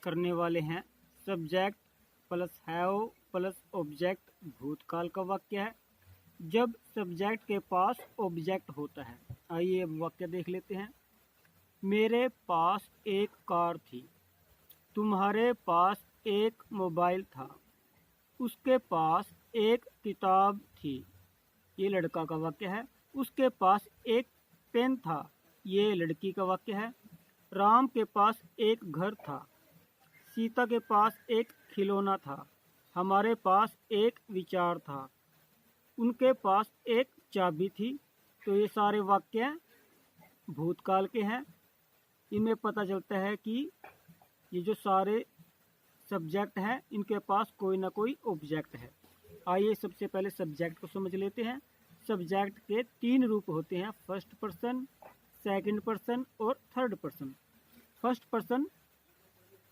करने वाले हैं subject plus have plus object भूतकाल का वाक्य है जब सब्जेक्ट के पास ऑब्जेक्ट होता है। आइए अब वाक्य देख लेते हैं। मेरे पास एक कार थी। तुम्हारे पास एक मोबाइल था। उसके पास एक किताब थी। ये लड़का का वाक्य है। उसके पास एक पेन था। ये लड़की का वाक्य है। राम के पास एक घर था। सीता के पास एक खिलौना था। हमारे पास एक विचार था। उनके पास एक चाबी थी। तो ये सारे वाक्य भूतकाल के हैं। इनमें पता चलता है कि ये जो सारे सब्जेक्ट हैं इनके पास कोई ना कोई ऑब्जेक्ट है। आइए सबसे पहले सब्जेक्ट को समझ लेते हैं। सब्जेक्ट के 3 रूप होते हैं, फर्स्ट पर्सन, सेकंड पर्सन और थर्ड पर्सन। फर्स्ट पर्सन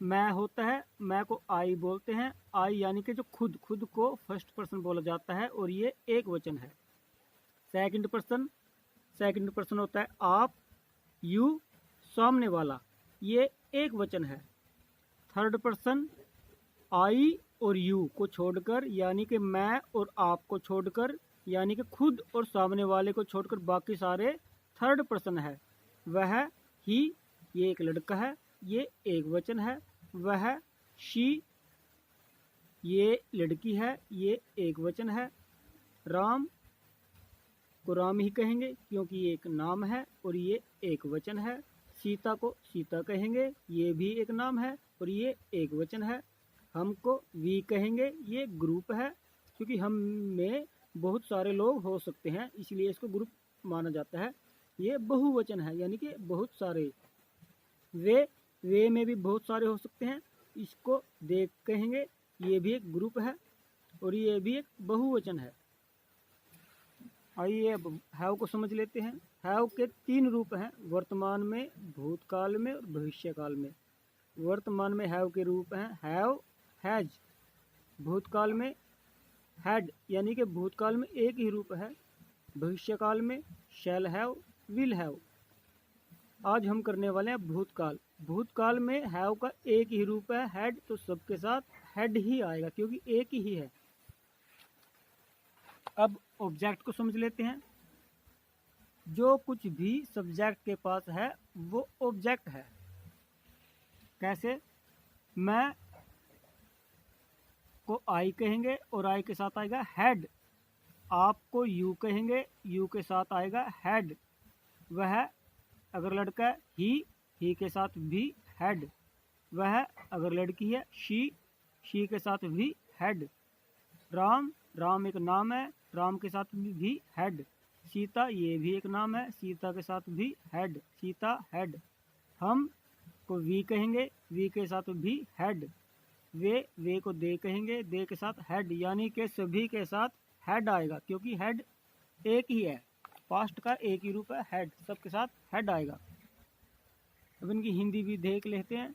मैं होता है। मैं को आई बोलते हैं। आई यानी कि जो खुद को फर्स्ट पर्सन बोला जाता है और ये एक वचन है। सेकंड पर्सन होता है आप, यू, सामने वाला, ये एक वचन है। थर्ड पर्सन आई और यू को छोड़कर यानी कि मैं और आप को छोड़कर यानी कि खुद और सामने वाले को छोड़कर बाकी सारे थर्ड पर्सन है। वह ही, ये एक लड़का है, ये एक वचन है। वह शी, ये लड़की है, ये एक वचन है। राम को राम ही कहेंगे क्योंकि ये एक नाम है और ये एक वचन है। सीता को सीता कहेंगे, ये भी एक नाम है और ये एक वचन है। हमको वी कहेंगे, ये ग्रुप है क्योंकि हम में बहुत सारे लोग हो सकते हैं इसलिए इसको ग्रुप माना जाता है। ये बहुवचन है यानी कि बहुत सारे। वे में भी बहुत सारे हो सकते हैं, इसको दे कहेंगे, ये भी एक ग्रुप है और ये भी एक बहुवचन है। आइए अब हैव को समझ लेते हैं। हैव के 3 रूप हैं, वर्तमान में, भूतकाल में और भविष्यकाल में। वर्तमान में हैव के रूप हैं हैव, हैज। भूतकाल में हैड यानी कि भूतकाल में एक ही रूप है। भविष्यकाल में शैल हैव, विल हैव। आज हम करने वाले हैं भूतकाल। भूतकाल में हैव का एक ही रूप है हैड, तो सबके साथ हैड ही आएगा क्योंकि एक ही है। अब ऑब्जेक्ट को समझ लेते हैं। जो कुछ भी सब्जेक्ट के पास है वो ऑब्जेक्ट है। कैसे? मैं को आई कहेंगे और आई के साथ आएगा हेड। आपको यू कहेंगे, यू के साथ आएगा हेड। वह अगर लड़का है ही के साथ भी हेड। वह अगर लड़की है शी के साथ भी हेड। राम एक नाम है, राम के साथ भी हेड। सीता ये भी एक नाम है, सीता के साथ भी हेड, सीता हेड। हम को वी कहेंगे, वी के साथ भी हेड। वे को दे कहेंगे, दे के साथ हेड, यानी कि सभी के साथ हेड आएगा क्योंकि हेड एक ही है। पास्ट का एक ही रूप है हेड, सबके साथ हेड आएगा। अब इनकी हिंदी भी देख लेते हैं।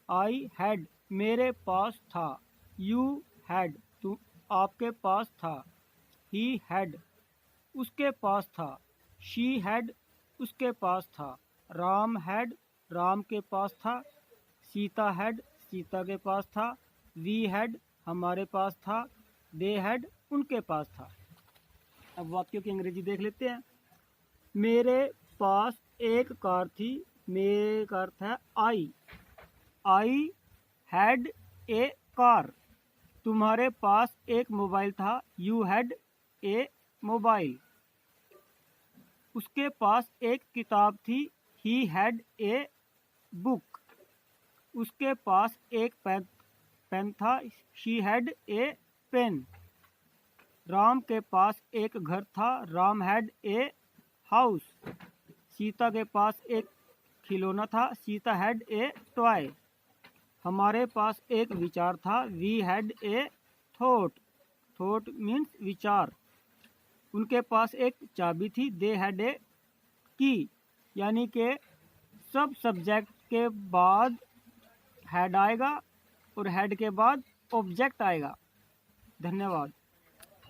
आई हैड, मेरे पास था। यू हैड, तुम आपके पास था। ही हैड, उसके पास था। शी हैड, उसके पास था। राम हैड, राम के पास था। सीता हैड, सीता के पास था। वी हैड, हमारे पास था। दे हैड, उनके पास था। अब वाक्यों की अंग्रेजी देख लेते हैं। मेरे पास एक कार थी। मेरे का अर्थ है आई हैड ए कार। तुम्हारे पास एक मोबाइल था। You had a mobile. उसके पास एक किताब थी। He had a book. उसके पास एक पेन था। She had a pen. Ram के पास एक घर था। Ram had a house. Sita के पास एक खिलौना था। Sita had a toy. हमारे पास एक विचार था। We had a thought means विचार। उनके पास एक चाबी थी। दे हैड ए की। यानी कि सब सब्जेक्ट के बाद हेड आएगा और हेड के बाद ऑब्जेक्ट आएगा। धन्यवाद।